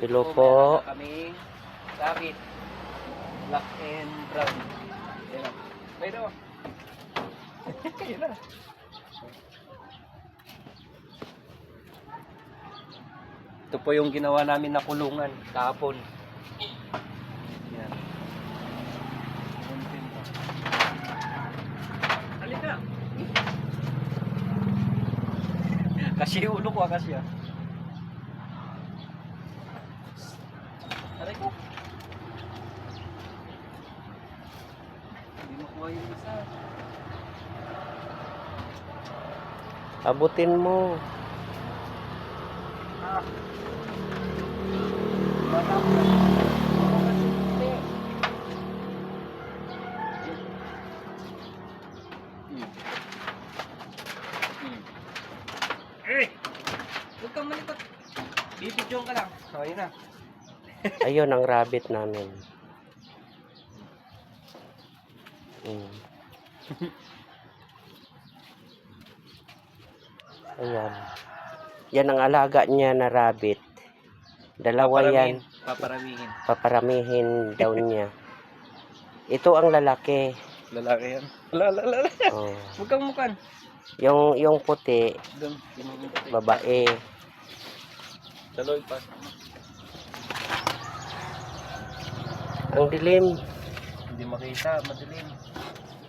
Hello po. Kaming rabbit. Black and brown. Ayan o. Pwede o. Ayan na. Ito po yung ginawa namin na kulungan kahapon. Yan. Halika. Kasi ulo ko kasi ah. Aray ko. Hindi makuha yung isa. Abutin mo. Ah. Bata ko na. Ako kasi hindi. Eh! Huwag kang malikot. Bibidyon ka lang. So, yun na. Ayun ang rabbit namin. Ayan. Yan ang alaga niya na rabbit. Dalawa yan. Paparamihin. Paparamihin daw niya. Ito ang lalaki. Lalaki yan. Lalala. Oh. Huwag kang mukan. Yung puti, Doon. babae. Daloy pa. Ang dilim. Hindi makita. Madilim.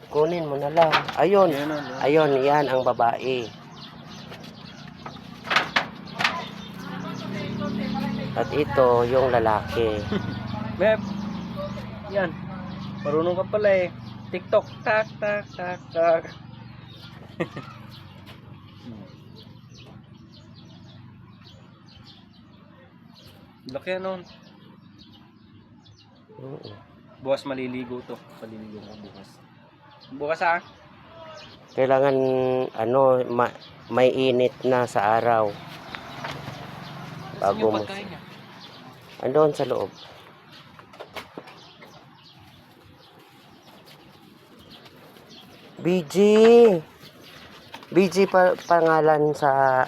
Kunin mo na lang. Ayun. Ayan o. Ayun, yan ang babae. At ito, yung lalaki. Mep. Yan. Marunong ka pala eh. TikTok. Tak, tak, tak, tak. Laki ano. Bukas maliligo to. Paliligo ko bukas. Bukas ah. Kailangan, may init na sa araw. Saan Bago yung mo. pagkain niya? Andun sa loob. BG. BG pangalan sa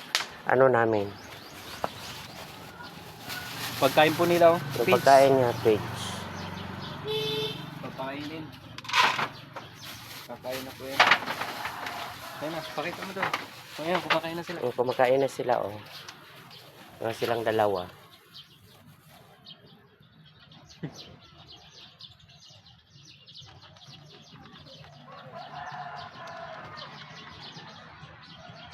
namin. Pagkain po nila oh. Yung pagkain niya, page. Pagkainin. Kakain na po yan. Ayun na, pakita mo doon. Ayan, kumakain na sila. Kumakain na sila, oh. Mga silang dalawa.